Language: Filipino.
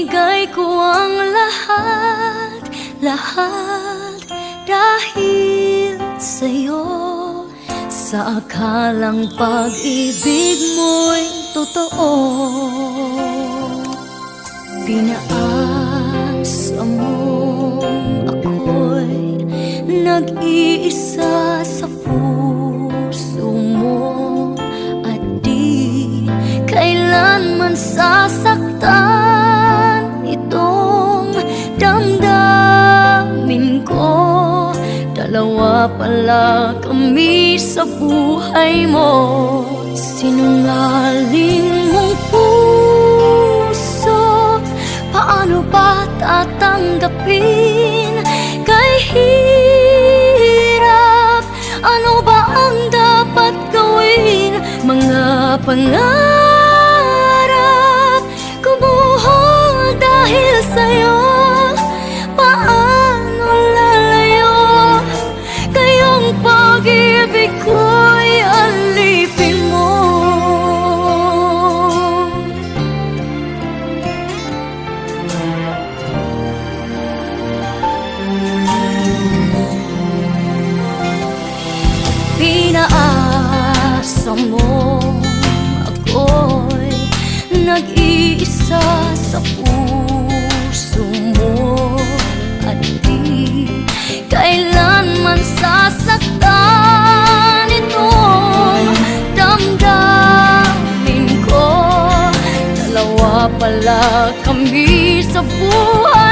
Ibinigay ko ang lahat, lahat dahil sa'yo. Sa akalang pag-ibig mo'y totoo, pinaasa mong ako'y nag-iisa sa puso mo, at di kailanman sasaktan itong damdamin ko. Dalawa pala kami sa buhay mo. Sinungaling mong puso, paano ba tatanggapin? Kay hirap, ano ba ang dapat gawin? Mga pangarap kumuha dahil sa'yo. Paano lalayo? Kayong pag-ibig ko'y alipin mo. Pinaasa mo ako'y nag-iisa sa puso mo, at di kailanman sasaktan itong damdamin ko. Dalawa pala kami sa buhay